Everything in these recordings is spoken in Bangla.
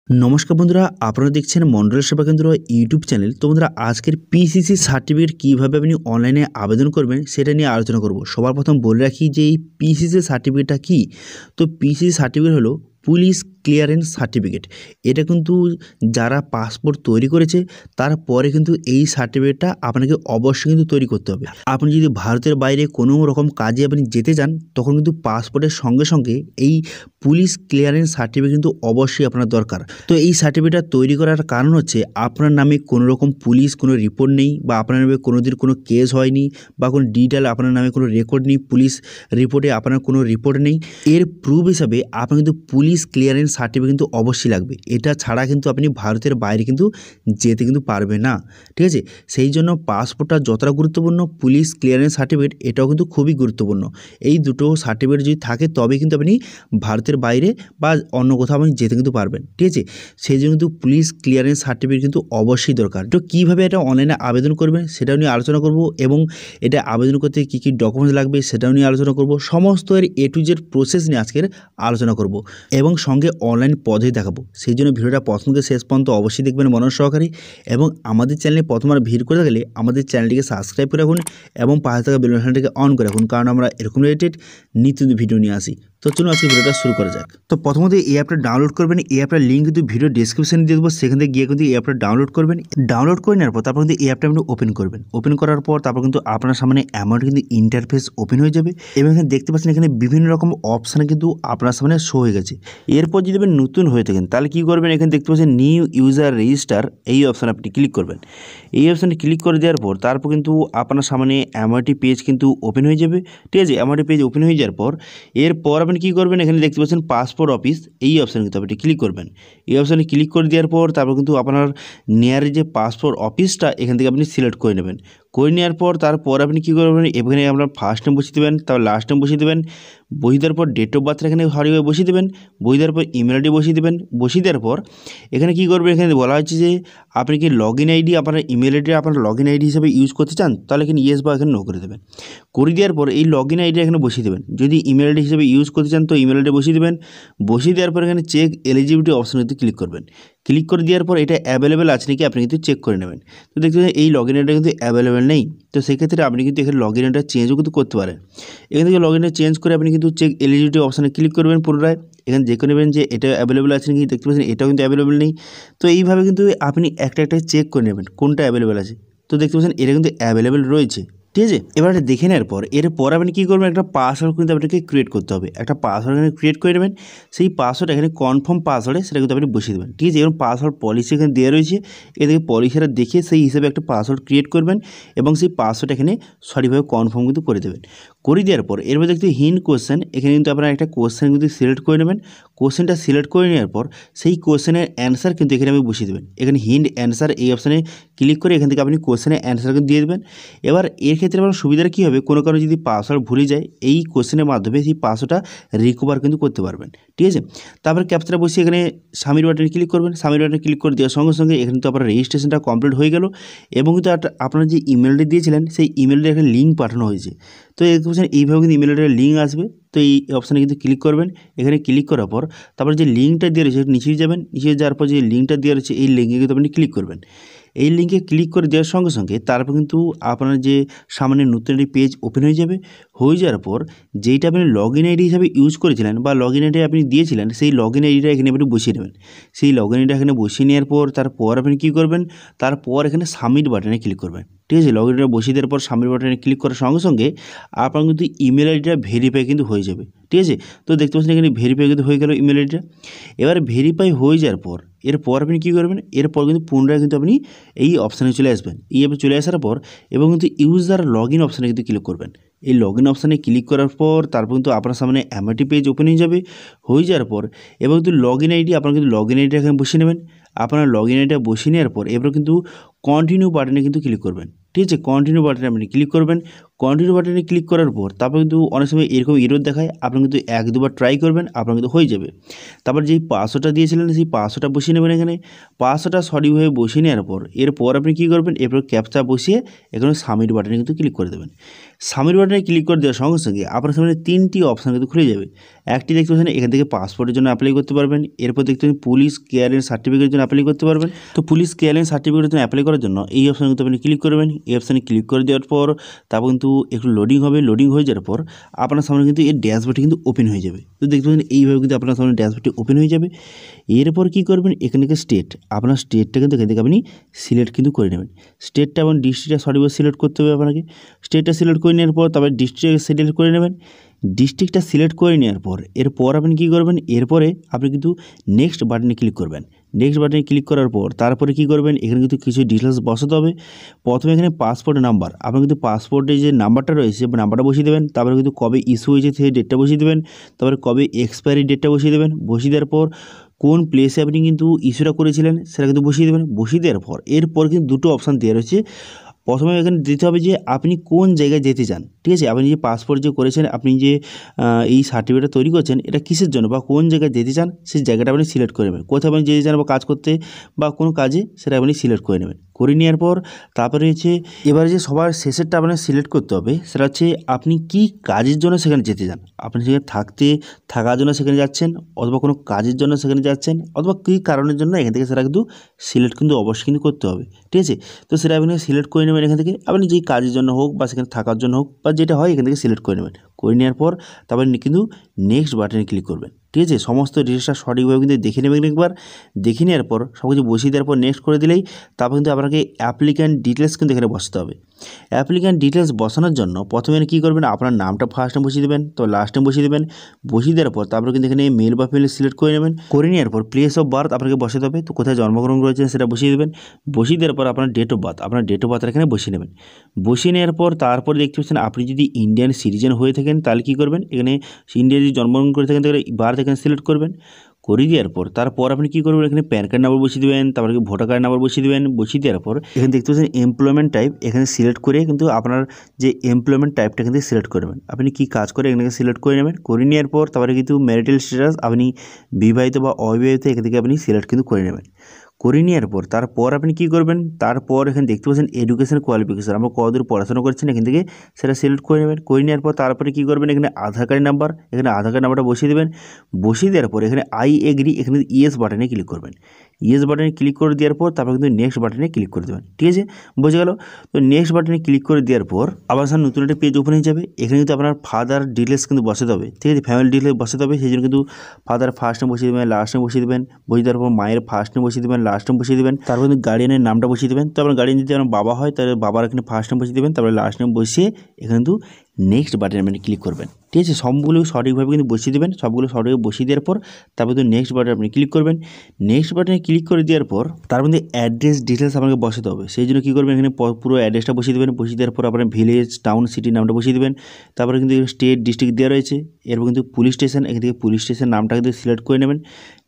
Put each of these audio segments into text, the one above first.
নমস্কার বন্ধুরা, আপনারা দেখছেন মন্ডল সেবা কেন্দ্র ইউটিউব চ্যানেল। তো বন্ধুরা, আজকের পিসিসি সার্টিফিকেট কীভাবে আপনি অনলাইনে আবেদন করবেন সেটা নিয়ে আলোচনা করব। সবার প্রথম বলে রাখি যে এই পিসিসি সার্টিফিকেটটা কী। তো পিসিসি সার্টিফিকেট হলো পুলিশ ক্লিয়ারেন্স সার্টিফিকেট। এটা কিন্তু যারা পাসপোর্ট তৈরি করেছে তারপরে কিন্তু এই সার্টিফিকেটটা আপনাকে অবশ্যই কিন্তু তৈরি করতে হবে। আপনি যদি ভারতের বাইরে কোনো রকম কাজে আপনি যেতে চান তখন কিন্তু পাসপোর্টের সঙ্গে সঙ্গে এই পুলিশ ক্লিয়ারেন্স সার্টিফিকেট কিন্তু অবশ্যই আপনার দরকার। তো এই সার্টিফিকেটটা তৈরি করার কারণ হচ্ছে আপনার নামে কোনো রকম পুলিশ কোনো রিপোর্ট নেই, বা আপনার নামে কোনোদিন কোনো কেস হয়নি, বা কোনো ডিটেল আপনার নামে কোনো রেকর্ড নেই, পুলিশ রিপোর্টে আপনার কোনো রিপোর্ট নেই। এর প্রুফ হিসাবে আপনার কিন্তু পুলিশ ক্লিয়ারেন্স সার্টিফিকেট কিন্তু অবশ্যই লাগবে। এটা ছাড়া কিন্তু আপনি ভারতের বাইরে কিন্তু যেতে কিন্তু পারবে না, ঠিক আছে। সেই জন্য পাসপোর্টটা যতটা গুরুত্বপূর্ণ, পুলিশ ক্লিয়ারেন্স সার্টিফিকেট এটাও কিন্তু খুবই গুরুত্বপূর্ণ। এই দুটো সার্টিফিকেট যদি থাকে তবে কিন্তু আপনি ভারতের বাইরে বা অন্য কোথাও আপনি যেতে কিন্তু পারবেন, ঠিক আছে। সেই জন্য কিন্তু পুলিশ ক্লিয়ারেন্স সার্টিফিকেট কিন্তু অবশ্যই দরকার। তো কীভাবে এটা অনলাইনে আবেদন করবেন সেটাও নিয়ে আলোচনা করব, এবং এটা আবেদন করতে কী কী ডকুমেন্টস লাগবে সেটাও নিয়ে আলোচনা করব। সমস্ত এর A to Z প্রসেস নিয়ে আজকের আলোচনা করব, এবং সঙ্গে অনলাইন পদ্ধতি দেখাবো। সেই জন্য ভিডিওটা প্রথম থেকে শেষ পর্যন্ত অবশ্যই দেখবেন মনোযোগ সহকারে, এবং আমাদের চ্যানেলে প্রথমবার ভিড় করে গেলে আমাদের চ্যানেলটিকে সাবস্ক্রাইব করে রাখুন এবং পাশে থাকা বেল আইকনটিকে অন করে রাখুন, কারণ আমরা এরকম রিলেটেড নিত্য ভিডিও নিয়ে আসি। তো চলুন আজকে ভিডিওটা শুরু করা যাক। তো প্রথমত এই অ্যাপটা ডাউনলোড করবেন। এই অ্যাপটার লিঙ্ক কিন্তু ভিডিও ডেসক্রিপশনে দিয়ে দেবো, সেখান থেকে গিয়ে কিন্তু এই অ্যাপটা ডাউনলোড করবেন। ডাউনলোড করে নেওয়ার পর তারপর কিন্তু এই অ্যাপটা আপনি ওপেন করবেন। ওপেন করার পর তারপর কিন্তু আপনার সামনে অ্যামাউন্ট কিন্তু ইন্টারফেস ওপেন হয়ে যাবে, এবং এখানে দেখতে পাচ্ছেন এখানে বিভিন্ন রকম অপশান কিন্তু আপনার সামনে শো হয়ে গেছে। এরপর যদি আপনি নতুন হয়ে থাকেন তাহলে কী করবেন, এখানে দেখতে পাচ্ছেন নিউ ইউজার রেজিস্টার, এই অপশানে আপনি ক্লিক করবেন। এই অপশানে ক্লিক করে দেওয়ার পর তারপর কিন্তু আপনার সামনে অ্যামাউন্টটি পেজ কিন্তু ওপেন হয়ে যাবে, ঠিক আছে। অ্যামাউন্টটি পেজ ওপেন হয়ে যাওয়ার পর এরপর আপনি কী করবেন, এখানে দেখতে পাচ্ছেন পাসপোর্ট অফিস, এই অপশানে কিন্তু আপনি ক্লিক করবেন। এই অপশানে ক্লিক করে দেওয়ার পর তারপর কিন্তু আপনার নিয়ারে যে পাসপোর্ট অফিসটা এখান থেকে আপনি সিলেক্ট করে নেবেন। করে নেওয়ার পর তারপর আপনি কী করবেন, এখানে আপনার ফার্স্ট নেম বসিয়ে দেবেন, তারপর লাস্ট নেম বসিয়ে দেবেন, বসিয়ে দেওয়ার পর ডেট অফ বার্থ এখানে সঠিকভাবে বসিয়ে দেবেন, বসিয়ে দেওয়ার পর ইমেল আইডি বসিয়ে দেবেন। বসিয়ে দেওয়ার পর এখানে কী করবেন, এখানে বলা হচ্ছে যে আপনি কি লগ ইন আইডি আপনার ইমেল আইডি আপনার লগ ইন আইডি হিসেবে ইউজ করতে চান, তাহলে এখানে ইয়েস বা এখানে নো করে দেবেন। করে দেওয়ার পর এই লগ ইন আইডি এখানে বসিয়ে দেবেন। যদি ইমেল আইডি হিসেবে ইউজ করতে চান তো ইমেল আইডি বসিয়ে দেবেন। বসিয়ে দেওয়ার পর এখানে চেক এলিজিবিলিটি অপশানে ক্লিক করবেন। ক্লিক করে দেওয়ার পর এটা অ্যাভেলেবেল আছে নাকি আপনি কিন্তু চেক করে নেবেন। তো দেখতে পাচ্ছেন এই লগ ইন আইডিটা কিন্তু অ্যাভেলেবেল নেই। তো সেক্ষেত্রে আপনি কিন্তু এখানে লগ ইন আইডিটা চেঞ্জও কিন্তু করতে পারেন। এখান থেকে লগ ইনটা চেঞ্জ করে আপনি কিন্তু চেক এলিজিবিলিটি অপশানে ক্লিক করবেন পুনরায়। এখানে দেখে নেবেন যে এটা অ্যাভেলেবেল আছে নাকি। দেখতে পাচ্ছেন এটাও কিন্তু অ্যাভেলেবেল নেই। তো এইভাবে কিন্তু আপনি একটা চেক করে নেবেন কোনটা অ্যাভেলেবেল আছে। তো দেখতে পাচ্ছেন এটা কিন্তু অ্যাভেলেবেল রয়েছে, ঠিক আছে। এবার দেখে নেওয়ার পর এরপর আপনি কী করবেন, একটা পাসওয়ার্ড কিন্তু আপনাকে ক্রিয়েট করতে হবে। একটা পাসওয়ার্ড এখানে ক্রিয়েট করে নেবেন। সেই পাসওয়ার্ড এখানে কনফার্ম পাসওয়ার্ডে সেটা কিন্তু আপনি বসিয়ে দেবেন, ঠিক আছে। এবং পাসওয়ার্ড পলিসি এখানে দেওয়া রয়েছে, এদিকে পলিসিটা দেখে সেই হিসেবে একটা পাসওয়ার্ড ক্রিয়েট করবেন, এবং সেই পাসওয়ার্ড এখানে সঠিকভাবে কনফার্ম কিন্তু করে দেবেন। করে দেওয়ার পর এরপর দেখতে হিন্ট কোশ্চেন, এখানে কিন্তু আপনারা একটা কোশ্চেন কিন্তু সিলেক্ট করে নেবেন। কোশ্চেনটা সিলেক্ট করে নেওয়ার পর সেই কোশ্চেনের অ্যান্সার কিন্তু এখানে আপনি বসিয়ে দেবেন। এখানে হিন্ট অ্যান্সার এই অপশানে ক্লিক করে এখান থেকে আপনি কোশ্চেনের অ্যান্সার কিন্তু দিয়ে দেবেন। এবার এর ক্ষেত্রে আপনার সুবিধাটা কী হবে, কোনো কারণে যদি পাসওয়ার্ড ভুলে যায় এই কোশ্চেনের মাধ্যমে সেই পাসওয়ার্ডটা রিকভার কিন্তু করতে পারবেন, ঠিক আছে। তারপর ক্যাপচাটা বসিয়ে এখানে সাবমিট বাটনে ক্লিক করবেন। সাবমিট বাটনে ক্লিক করে দেওয়ার সঙ্গে সঙ্গে এখানে তো আপনার রেজিস্ট্রেশনটা কমপ্লিট হয়ে গেল, এবং কিন্তু আপনার যে ইমেলটি দিয়েছিলেন সেই ইমেলটি একটা লিঙ্ক পাঠানো হয়েছে। তো দেখতে পাচ্ছেন এইভাবে কিন্তু ইমেলটার লিঙ্ক আসবে। তো এই অপশানে কিন্তু ক্লিক করবেন। এখানে ক্লিক করার পর তারপর যে লিঙ্কটা দেওয়া রয়েছে নিচে যাবেন, নিচে যাওয়ার পর যে লিঙ্কটা দেওয়া রয়েছে এই লিঙ্কে কিন্তু আপনি ক্লিক করবেন। এই লিঙ্কে ক্লিক করে দেওয়ার সঙ্গে সঙ্গে তারপর কিন্তু আপনার যে সামনে নতুন একটি পেজ ওপেন হয়ে যাবে। হয়ে যাওয়ার পর যেইটা আপনি লগ ইন আইডি হিসাবে ইউজ করেছিলেন বা লগ ইন আইডি আপনি দিয়েছিলেন সেই লগ ইন আইডিটা এখানে আপনি বসিয়ে নেবেন। সেই লগ ইন আইডিটা এখানে বসিয়ে নেওয়ার পর তারপর আপনি কী করবেন, তারপর এখানে সাবমিট বাটনে ক্লিক করবেন, ঠিক আছে। লগ ইনটা বসিয়ে দেওয়ার পর সাবমিট বাটনে ক্লিক করার সঙ্গে সঙ্গে আপনার কিন্তু ইমেল আইডিটা ভেরিফাই কিন্তু হয়ে যাবে, ঠিক আছে। তো দেখতে পাচ্ছেন এখানে ভেরিফাই কিন্তু হয়ে গেল ইমেল আইডিটা। এবার ভেরিফাই হয়ে যাওয়ার পর এরপর আপনি কী করবেন, এরপর কিন্তু পুনরায় কিন্তু আপনি এই অপশানে চলে আসবেন। এই অ্যাপে চলে আসার পর এবং কিন্তু ইউজার লগ ইন অপশানে কিন্তু ক্লিক করবেন। এই লগ ইন অপশানে ক্লিক করার পর তারপর কিন্তু আপনার সামনে অ্যামাউন্টটি পেজ ওপেন হয়ে যাবে। হয়ে যাওয়ার পর এবং কিন্তু লগ ইন আইডি আপনার কিন্তু লগ ইন আইডিটা এখানে বসিয়ে নেবেন। আপনার লগ ইন আইডিটা বসিয়ে নেওয়ার পর এবার কিন্তু কন্টিনিউ বাটনে কিন্তু ক্লিক করবেন, ঠিক আছে। কন্টিনিউ বাটনে আপনি ক্লিক করবেন। কন্টিনিউ বাটনে ক্লিক করার পর তারপর কিন্তু অনেক সময় এরকম এরর দেখায়, আপনি কিন্তু এক দুবার ট্রাই করবেন, আপনার কিন্তু হয়ে যাবে। তারপর যেই পাসওয়ার্ডটা দিয়েছিলেন সেই পাসওয়ার্ডটা বসিয়ে নেবেন। এখানে পাসওয়ার্ডটা সঠিকভাবে বসিয়ে নেওয়ার পর এরপর আপনি কী করবেন, এরপর ক্যাপচা বসিয়ে এখানে সাবমিট বাটনে কিন্তু ক্লিক করে দেবেন। সাবমিট বাটনে ক্লিক করে দেওয়ার সঙ্গে সঙ্গে আপনার সামনে 3টি অপশান কিন্তু খুলে যাবে। একটি দেখতে পাচ্ছেন এখান থেকে পাসপোর্টের জন্য অ্যাপ্লাই করতে পারবেন, এরপর দেখতে পাচ্ছেন পুলিশ ক্লিয়ারেন্স সার্টিফিকেটের জন্য অ্যাপ্লাই করতে পারবেন। তো পুলিশ ক্লিয়ারেন্স সার্টিফিকেটের জন্য অ্যাপ্লাই করার জন্য এই অপশানে কিন্তু আপনি ক্লিক করবেন। এই অপশানে ক্লিক করে দেওয়ার পর তারপর কিন্তু একটু লোডিং হবে, লোডিং হয়ে যাওয়ার পর আপনার সামনে কিন্তু এর ড্যাশবোর্ডটি কিন্তু ওপেন হয়ে যাবে। তো দেখতে পাচ্ছেন এইভাবে কিন্তু আপনার সামনে ড্যাশবোর্ডটি ওপেন হয়ে যাবে। এরপর কী করবেন, এখান থেকে স্টেট, আপনার স্টেটটা কিন্তু এখান থেকে আপনি সিলেক্ট কিন্তু করে নেবেন। স্টেটটা এবং ডিস্ট্রিক্টটা সঠিকভাবে সিলেক্ট করতে হবে আপনাকে। স্টেটটা সিলেক্ট করে নেওয়ার পর তারপরে ডিস্ট্রিক্ট সিলেক্ট করে নেবেন। ডিস্ট্রিক্টটা সিলেক্ট করে নেওয়ার পর এরপর আপনি কী করবেন, এরপরে আপনি কিন্তু নেক্সট বাটনে ক্লিক করবেন। নেক্সট বাটনে ক্লিক করার পর তারপরে কী করবেন, এখানে কিন্তু কিছু ডিটেলস বসাতে হবে। প্রথমে এখানে পাসপোর্ট নাম্বার, আপনি কিন্তু পাসপোর্টে যে নাম্বারটা রয়েছে নাম্বারটা বসিয়ে দেবেন। তারপরে কিন্তু কবে ইস্যু হয়েছে সেই ডেটটা বসিয়ে দেবেন। তারপরে কবে এক্সপায়ারি ডেটটা বসিয়ে দেবেন। বসিয়ে দেওয়ার পর কোন প্লেসে আপনি কিন্তু ইস্যুটা করেছিলেন সেটা কিন্তু বসিয়ে দেবেন। বসিয়ে দেওয়ার পর এরপর কিন্তু দুটো অপশান দেওয়া রয়েছে। প্রথমে এখানে দিতে হবে যে আপনি কোন জায়গায় যেতে চান, ঠিক আছে। আপনি যে পাসপোর্ট যে করেছেন, আপনি যে এই সার্টিফিকেটটা তৈরি করছেন এটা কিসের জন্য বা কোন জায়গায় যেতে চান সেই জায়গাটা আপনি সিলেক্ট করে নেবেন। কোথায় আপনি যেতে চান বা কাজ করতে বা কোনো কাজে সেটা আপনি সিলেক্ট করে নেবেন। করে নেওয়ার পর তারপরে হচ্ছে এবারে যে সবার শেষেরটা আপনার সিলেক্ট করতে হবে সেটা হচ্ছে আপনি কি কাজের জন্য সেখানে যেতে চান। আপনি সেখানে থাকার জন্য সেখানে যাচ্ছেন, অথবা কোনো কাজের জন্য সেখানে যাচ্ছেন, অথবা কী কারণের জন্য এখান থেকে সেটা কিন্তু সিলেক্ট কিন্তু অবশ্যই কিন্তু করতে হবে, ঠিক আছে। তো সেটা আপনি সিলেক্ট করে নেবেন এখান থেকে। আপনি যেই কাজের জন্য হোক বা সেখানে থাকার জন্য হোক বা যেটা হয় এখান থেকে সিলেক্ট করে নেবেন। করে নেওয়ার পর তারপরে কিন্তু নেক্সট বাটনে ক্লিক করবেন, ঠিক আছে। সমস্ত ডিটেলসটা সঠিকভাবে কিন্তু দেখে নেবেন একবার। দেখে নেওয়ার পর সব কিছু বসিয়ে দেওয়ার পর নেক্সট করে দিলেই তারপর কিন্তু আপনাকে অ্যাপ্লিক্যান্ট ডিটেলস কিন্তু এখানে বসাতে হবে। অ্যাপ্লিক্যান্ট ডিটেলস বসানোর জন্য প্রথমে কী করবেন, আপনার নামটা ফার্স্ট টাইম বসিয়ে দেবেন, তো লাস্ট টাইম বসিয়ে দেবেন। বসিয়ে দেওয়ার পর তারপরে কিন্তু এখানে মেল বা ফিমেল সিলেক্ট করে নেবেন। করে নেওয়ার পর প্লেস অফ বার্থ আপনাকে বসাতে হবে, তো কোথায় জন্মগ্রহণ করেছেন সেটা বসিয়ে দেবেন। বসিয়ে দেওয়ার পর আপনার ডেট অফ বার্থ, আপনার ডেট অফ বার্থ এখানে বসিয়ে নেবেন। বসিয়ে নেওয়ার পর তারপরে দেখতে পাচ্ছেন আপনি যদি ইন্ডিয়ান সিটিজেন হয়ে থাকেন তাহলে কী করবেন, এখানে ইন্ডিয়ায় যদি জন্মগ্রহণ করে থাকেন তাহলে বার্থ এখানে সিলেক্ট করবেন। করে দেওয়ার পর তারপর আপনি কী করবেন, এখানে প্যান কার্ড নাম্বার বসিয়ে দেবেন, তারপরে ভোটার কার্ড নাম্বার বসিয়ে দেবেন। বসিয়ে দেওয়ার পর এখানে দেখতে পাচ্ছেন এমপ্লয়মেন্ট টাইপ, এখানে সিলেক্ট করে কিন্তু আপনার যে এমপ্লয়মেন্ট টাইপটা কিন্তু সিলেক্ট করবেন। আপনি কী কাজ করে এখানে সিলেক্ট করে নেবেন। করে নেওয়ার পর তারপরে কিন্তু ম্যারিটাল স্ট্যাটাস আপনি বিবাহিত বা অবিবাহিত এখান থেকে আপনি সিলেক্ট কিন্তু করে নেবেন। করে নেওয়ার পর তারপর আপনি কী করবেন, তারপর এখানে দেখতে পাচ্ছেন এডুকেশন কোয়ালিফিকেশন, আমরা কতদূর পড়াশোনা করছেন এখান থেকে সেটা সিলেক্ট করে নেবেন। করে নেওয়ার পর তারপরে কী করবেন, এখানে আধার কার্ড নাম্বার, এখানে আধার কার্ড নাম্বারটা বসিয়ে দেবেন। বসিয়ে দেওয়ার পর এখানে আই এগ্রি, এখানে ইয়েস বাটনে ক্লিক করবেন। ইয়েস বাটনে ক্লিক করে দেওয়ার পর তারপর কিন্তু নেক্সট বাটনে ক্লিক করে দেবেন, ঠিক আছে, বুঝে গেল। তো নেক্সট বাটনে ক্লিক করে দেওয়ার পর আবার স্যার নতুন একটা পেজ ওপেন হয়ে যাবে। এখানে কিন্তু আপনার ফাদার ডিটেলস কিন্তু বসাতে হবে, ঠিক আছে, ফ্যামিলি ডিটেলস বসাতে হবে। সেই জন্য কিন্তু ফাদার ফার্স্ট নেম বসিয়ে দেবেন, লাস্ট নেম বসিয়ে দেবেন। বসিয়ে দেওয়ার পর মায়ের ফার্স্ট নেম বসিয়ে দেবেন, লাস্ট নেম বসিয়ে দেবেন। তারপর কিন্তু গার্ডিয়ানের নামটা বসিয়ে দেবেন। তো আপনার গার্ডিয়ান যদি আপনার বাবা হয় তাহলে বাবার এখানে ফার্স্ট নেম বসিয়ে দেবেন, তারপরে লাস্ট নেম বসিয়ে এখানে কিন্তু নেক্সট বাটনে আপনি ক্লিক করবেন, ঠিক আছে। সবগুলো সঠিকভাবে কিন্তু বসিয়ে দেবেন। সবগুলো সঠিকভাবে বসিয়ে দেওয়ার পর তারপর কিন্তু নেক্সট বাটনে আপনি ক্লিক করবেন। নেক্সট বাটনে ক্লিক করে দেওয়ার পর তার মধ্যে অ্যাড্রেস ডিটেলস আপনাকে বসাতে হবে। সেই জন্য কী করবেন, এখানে পুরো অ্যাড্রেসটা বসিয়ে দেবেন। বসিয়ে দেওয়ার পর আপনার ভিলেজ, টাউন, সিটির নামটা বসিয়ে দেবেন। তারপরে কিন্তু স্টেট, ডিস্ট্রিক্ট দেওয়া রয়েছে। এরপর কিন্তু পুলিশ স্টেশন, এখান থেকে পুলিশ স্টেশন নামটা কিন্তু সিলেক্ট করে নেবেন।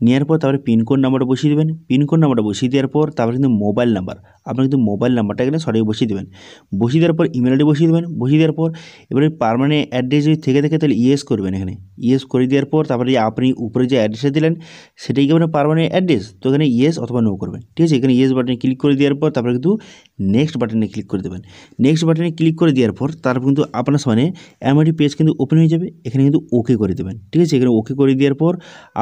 নেওয়ার পর তারপরে পিনকোড নাম্বারটা বসিয়ে দেবেন। পিনকোড নাম্বারটা বসিয়ে দেওয়ার পর তারপরে কিন্তু মোবাইল নাম্বার, আপনার কিন্তু মোবাইল নাম্বারটা এখানে সঠিক বসিয়ে দেবেন। বসিয়ে দেওয়ার পর ইমেল আইডি বসিয়ে দেবেন। বসিয়ে দেওয়ার পর এবারে পার্মানেন্ট অ্যাড্রেস যদি থেকে থাকে তাহলে ইয়েস করবেন। এখানে ইয়েস করে দেওয়ার পর তারপরে আপনি উপরে যে অ্যাড্রেসটা দিলেন সেটাই কি আপনার পার্মানেন্ট অ্যাড্রেস, তো এখানে ইয়েস অথবা নো করবেন, ঠিক আছে। এখানে ইয়েস বাটনে ক্লিক করে দেওয়ার পর তারপরে কিন্তু নেক্সট বাটনে ক্লিক করে দেবেন। নেক্সট বাটনে ক্লিক করে দেওয়ার পর তারপর কিন্তু আপনার সামনে এমআইডি পেজ কিন্তু ওপেন হয়ে যাবে। এখানে কিন্তু ওকে করে দেবেন, ঠিক আছে। এখানে ওকে করে দেওয়ার পর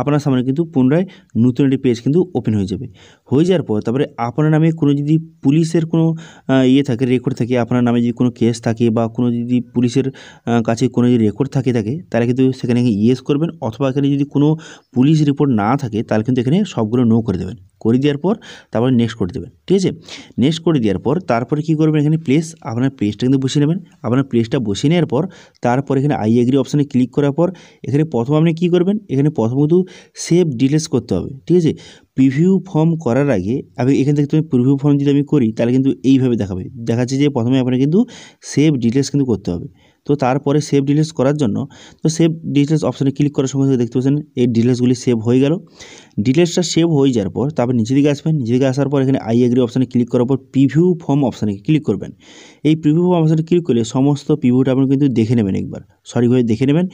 আপনার সামনে কিন্তু পুনরায় নতুন একটি পেজ কিন্তু ওপেন হয়ে যাবে। হয়ে যাওয়ার পর তারপরে আপনার নামে কোনো যদি পুলিশের কোনো থাকে, রেকর্ড থাকে, আপনার নামে যদি কোনো কেস থাকে বা কোনো যদি পুলিশের কাছে কোনো যদি রেকর্ড থাকে তাহলে কিন্তু সেখানে ইয়েস করবেন। অথবা এখানে যদি কোনো পুলিশ রিপোর্ট না থাকে তাহলে কিন্তু এখানে সবগুলো নো করে দেবেন। করে দেওয়ার পর তারপরে নেক্সট করে দেবেন, ঠিক আছে। নেক্সট করে দেওয়ার পর তারপরে কী করবেন, এখানে প্লেস, আপনার প্লেসটা কিন্তু বসিয়ে নেবেন। আপনার প্লেসটা বসিয়ে নেওয়ার পর তারপর এখানে আই এগ্রি অপশানে ক্লিক করার পর এখানে প্রথম আপনি কী করবেন, এখানে প্রথমত সেভ ডিটেলস করতে হবে, ঠিক আছে। প্রিভিউ ফর্ম করার আগে আমি এখান থেকে তুমি প্রিভিউ ফর্ম যদি আমি করি তাহলে কিন্তু এইভাবে দেখাচ্ছে যে প্রথমে আপনার কিন্তু সেভ ডিটেলস কিন্তু করতে হবে। তো তারপরে সেভ ডিটেলস করার জন্য তো সেভ ডিটেলস অপশানে ক্লিক করার সঙ্গে সঙ্গে দেখতে পাচ্ছেন এই ডিটেলসগুলি সেভ হয়ে গেল। ডিটেলসটা সেভ হয়ে যাওয়ার পর তারপর নিচে দিকে আসবেন। নিচে দিকে আসার পর এখানে আই এগ্রি অপশানে ক্লিক করার পর প্রিভিউ ফর্ম অপশানে ক্লিক করবেন। এই প্রিভিউ ফর্ম অপশানে ক্লিক করলে সমস্ত প্রিভিউটা আপনি কিন্তু দেখে নেবেন, একবার সঠিকভাবে দেখে নেবেন।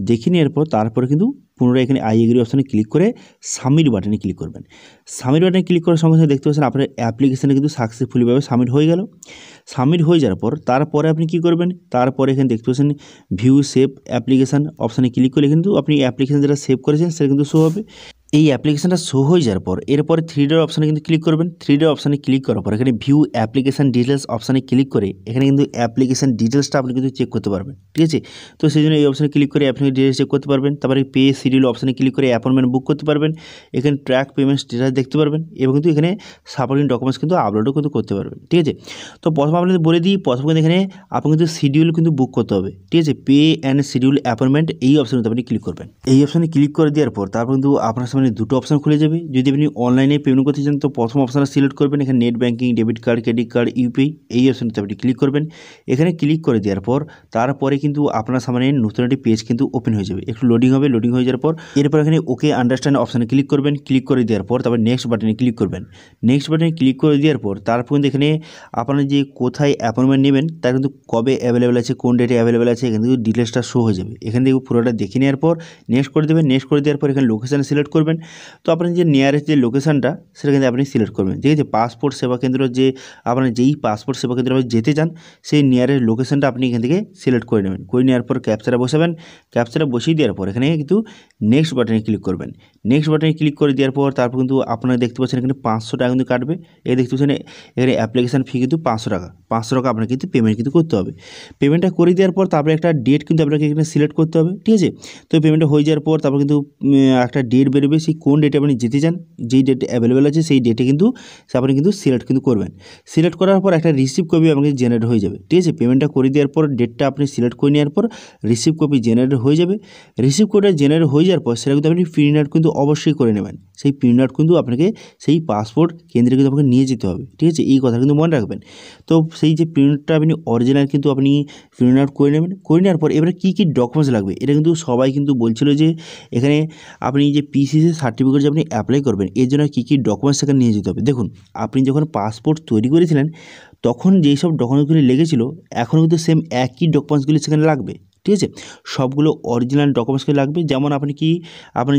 দেখে নেওয়ার পর তারপরে কিন্তু পুনরায় এখানে আই এগ্রি অপশানে ক্লিক করে সাবমিট বাটনে ক্লিক করবেন। সাবমিট বাটনে ক্লিক করার সঙ্গে সঙ্গে দেখতে পাচ্ছেন আপনার অ্যাপ্লিকেশানে কিন্তু সাকসেসফুলিভাবে সাবমিট হয়ে গেল। সাবমিট হয়ে যাওয়ার পর তারপরে আপনি কী করবেন, তারপরে এখানে দেখতে পাচ্ছেন ভিউ সেভ অ্যাপ্লিকেশান অপশানে ক্লিক করলে কিন্তু আপনি অ্যাপ্লিকেশান যেটা সেভ করেছেন সেটা কিন্তু শো হবে। এই অ্যাপ্লিকেশানটা শো হয়ে যাওয়ার পর এরপরে 3 ডট অপশানে কিন্তু ক্লিক করবেন। 3 ডট অপশানে ক্লিক করার পর এখানে ভিউ অ্যাপ্লিকেশান ডিটেলস অপশানে ক্লিক করে এখানে কিন্তু অ্যাপ্লিকেশান ডিটেলসটা আপনি কিন্তু চেক করতে পারবেন, ঠিক আছে। তো সেই জন্য এই অপশানে ক্লিক করে অ্যাপ্লিকেশন ডিটেলস চেক করতে পারবেন। তারপরে পে শিডিউল অপশানে ক্লিক করে অ্যাপয়েন্টমেন্ট বুক করতে পারবেন। এখানে ট্র্যাক পেমেন্ট স্ট্যাটাস দেখতে পারবেন এবং কিন্তু এখানে সাপোর্টিং ডকুমেন্টস কিন্তু আপলোডও কিন্তু করতে পারবেন, ঠিক আছে। তো প্রথমে আপনাদের বলে দিই, প্রথমে কিন্তু এখানে আপনি কিন্তু শিডিউল কিন্তু বুক করতে হবে, ঠিক আছে। পে অ্যান্ড শিডিউল অ্যাপয়েন্টমেন্ট এই অপশানে আপনি ক্লিক করবেন। এই অপশানে ক্লিক করে দেওয়ার পর তারপর কিন্তু আপনার সামনে দুটো অপশান খুলে যাবে। যদি আপনি অনলাইনে পেমেন্ট করতে চান তো প্রথম অপশানটা সিলেক্ট করবেন। এখানে net banking, debit card, credit card, UPI এই অপশানটাতে আপনি ক্লিক করবেন। এখানে ক্লিক করে দেওয়ার পর তারপরে কিন্তু আপনার সামনে নতুন একটি পেজ কিন্তু ওপেন হয়ে যাবে। একটু লোডিং হবে, লোডিং হয়ে যাওয়ার পর এরপর এখানে ওকে আন্ডারস্ট্যান্ড অপশানে ক্লিক করবেন। ক্লিক করে দেওয়ার পর তারপর নেক্সট বাটনে ক্লিক করবেন। নেক্সট বাটনে ক্লিক করে দেওয়ার পর তারপর কিন্তু এখানে আপনার যে কোথায় অ্যাপয়েন্টমেন্ট নেবেন তার কিন্তু কবে অ্যাভেলেবেল আছে, কোন ডেটে অ্যাভেলেবেল আছে এখানে কিন্তু ডিটেলসটা শো হয়ে যাবে। এখান থেকে পুরোটা দেখে নেওয়ার পর নেক্সট করে দেবেন। নেক্সট করে দেওয়ার পর এখানে লোকেশান সিলেক্ট করবেন। তো আপনার যে নিয়ারেস্ট যে লোকেশানটা সেটা কিন্তু আপনি সিলেক্ট করবেন, ঠিক আছে। পাসপোর্ট সেবা কেন্দ্র যে আপনার যেই পাসপোর্ট সেবা কেন্দ্রে আপনি যেতে চান সেই নিয়ারেস্ট লোকেশানটা আপনি এখান থেকে সিলেক্ট করে নেবেন। করে নেওয়ার পর ক্যাপচাটা বসাবেন। ক্যাপচাটা বসিয়ে দেওয়ার পর এখানে কিন্তু নেক্সট বাটনে ক্লিক করবেন। নেক্সট বাটনে ক্লিক করে দেওয়ার পর তারপর কিন্তু আপনারা দেখতে পাচ্ছেন এখানে 500 টাকা কিন্তু কাটবে। এই দেখতে পাচ্ছেন এখানে অ্যাপ্লিকেশান ফি কিন্তু 500 টাকা। 500 টাকা আপনাকে কিন্তু পেমেন্ট কিন্তু করতে হবে। পেমেন্টটা করে দেওয়ার পর তারপরে একটা ডেট কিন্তু আপনাকে এখানে সিলেক্ট করতে হবে, ঠিক আছে। তো পেমেন্টটা হয়ে যাওয়ার পর তারপর কিন্তু একটা ডেট বেরোবে, সেই কোন ডেটে আপনি যেতে চান, যেই ডেট অ্যাভেলেবেল আছে সেই ডেটে কিন্তু আপনি কিন্তু সিলেক্ট কিন্তু করবেন। সিলেক্ট করার পর একটা রিসিভ কপি আপনাকে জেনারেট হয়ে যাবে, ঠিক আছে। পেমেন্টটা করে দেওয়ার পর ডেটটা আপনি সিলেক্ট করে নেওয়ার পর রিসিভ কপি জেনারেট হয়ে যাবে। রিসিভ কপিটা জেনারেট হয়ে যাওয়ার পর সেটা কিন্তু আপনি প্রিন্ট আউট কিন্তু অবশ্যই করে নেবেন। সেই প্রিন্ট আউট কিন্তু আপনাকে সেই পাসপোর্ট কেন্দ্রে কিন্তু আপনাকে নিয়ে যেতে হবে, ঠিক আছে। এই কথা কিন্তু মনে রাখবেন। তো সেই যে প্রিন্টটা আপনি অরিজিনাল কিন্তু আপনি প্রিন্ট আউট করে নেবেন। করে নেওয়ার পর এবারে কী কী ডকুমেন্টস লাগবে এটা কিন্তু সবাই কিন্তু বলছিল যে এখানে আপনি যে পিসিসি সার্টিফিকেট যে আপনি অ্যাপ্লাই করবেন এর জন্য কী কী ডকুমেন্টস সেখানে নিয়ে যেতে হবে। দেখুন, আপনি যখন পাসপোর্ট তৈরি করেছিলেন তখন যেই সব ডকুমেন্টসগুলি লেগেছিল এখন কিন্তু সেম একই ডকুমেন্টসগুলি সেখানে লাগবে, ঠিক আছে। সবগুলো অরিজিনাল ডকুমেন্টসগুলি লাগবে। যেমন আপনি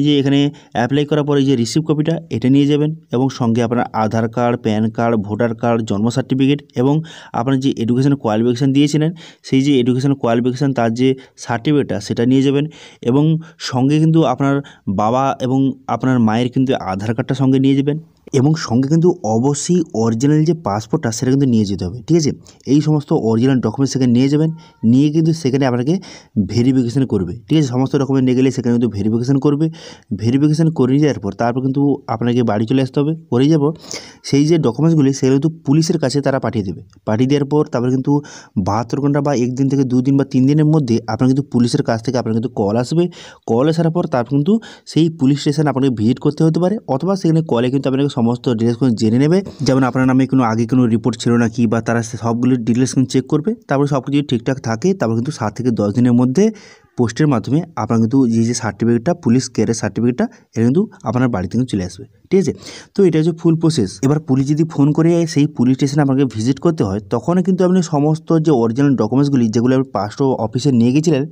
যে এখানে অ্যাপ্লাই করার পরে যে রিসিভ কপিটা এটা নিয়ে যাবেন এবং সঙ্গে আপনার Aadhaar card, PAN card, voter card, জন্ম সার্টিফিকেট এবং আপনার যে এডুকেশন কোয়ালিফিকেশান দিয়েছিলেন সেই যে এডুকেশন কোয়ালিফিকেশান তার যে সার্টিফিকেটটা সেটা নিয়ে যাবেন এবং সঙ্গে কিন্তু আপনার বাবা এবং আপনার মায়ের কিন্তু আধার কার্ডটা সঙ্গে নিয়ে যাবেন এবং সঙ্গে কিন্তু অবশ্যই অরিজিনাল যে পাসপোর্টটা সেটা কিন্তু নিয়ে যেতে হবে, ঠিক আছে। এই সমস্ত অরিজিনাল ডকুমেন্টস সেখানে নিয়ে যাবেন। নিয়ে কিন্তু সেখানে আপনাকে ভেরিফিকেশান করবে, ঠিক আছে। সমস্ত ডকুমেন্ট নিয়ে গেলে সেখানে কিন্তু ভেরিফিকেশান করবে। ভেরিফিকেশান করে যাওয়ার পর তারপর কিন্তু আপনাকে বাড়ি চলে আসতে হবে। করে যাব সেই যে ডকুমেন্টসগুলি সেগুলো কিন্তু পুলিশের কাছে তারা পাঠিয়ে দেবে। পাঠিয়ে দেওয়ার পর তারপরে কিন্তু 72 ঘন্টা বা 1 দিন থেকে 2 দিন বা 3 দিনের মধ্যে আপনার কিন্তু পুলিশের কাছ থেকে আপনার কিন্তু কল আসবে। কল আসার পর তারপর কিন্তু সেই পুলিশ স্টেশন আপনাকে ভিজিট করতে হতে পারে অথবা সেখানে কলে কিন্তু আপনাকে সমস্ত ডিটেলস জেনে নেবে। যেমন আপনার নামে আগে কোনো রিপোর্ট ছিল না কি বা তারা সবগুলো ডিটেলস কিন্তু চেক করবে। তারপরে সব কিছু ঠিকঠাক থাকে তারপর কিন্তু 7 থেকে 10 দিনের মধ্যে পোস্টের মাধ্যমে আপনার কিন্তু যে সার্টিফিকেটটা পুলিশ কেয়ারের সার্টিফিকেটটা এটা কিন্তু আপনার বাড়িতে কিন্তু চলে আসবে, ঠিক আছে। তো এটা হচ্ছে ফুল প্রসেস। এবার পুলিশ যদি ফোন করে সেই পুলিশ স্টেশনে আপনাকে ভিজিট করতে হয় তখন কিন্তু আপনি সমস্ত যে অরিজিনাল ডকুমেন্টসগুলি যেগুলো আপনি পাসপোর্ট অফিসে নিয়ে গেছিলেন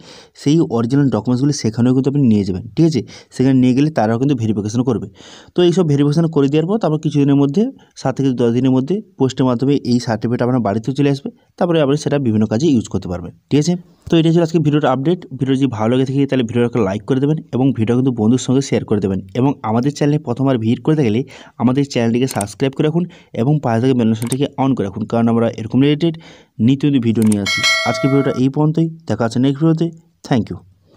সেই অরিজিনাল ডকুমেন্টসগুলি সেখানেও কিন্তু আপনি নিয়ে যাবেন, ঠিক আছে। সেখানে নিয়ে গেলে তারাও কিন্তু ভেরিফিকেশন করবে। তো এইসব ভেরিফিকেশন করে দেওয়ার পর তারপর কিছুদিনের মধ্যে 7 থেকে 10 দিনের মধ্যে পোস্টের মাধ্যমে এই সার্টিফিকেট আপনার বাড়িতে চলে আসবে। তারপরে আপনি সেটা বিভিন্ন কাজে ইউজ করতে পারবেন, ঠিক আছে। তো এটা ছিল আজকে ভিডিওর আপডেট। ভিডিও যদি ভালো লাগে থাকে তাহলে ভিডিওটাকে লাইক করে দেবেন এবং ভিডিও কিন্তু বন্ধুর সঙ্গে শেয়ার করে দেবেন এবং আমাদের চ্যানেলে প্রথমবার ভিজিট করতে গেলে আমাদের চ্যানেলটিকে সাবস্ক্রাইব করে রাখুন এবং পাশে থেকে বেল আইকনটিকে অন করে রাখুন, কারণ আমরা এরকম রিলেটেড নিত্য ভিডিও নিয়ে আসি। আজকে ভিডিওটা এই পর্যন্তই, দেখা হচ্ছে নেক্সট ভিডিওতে। Thank you.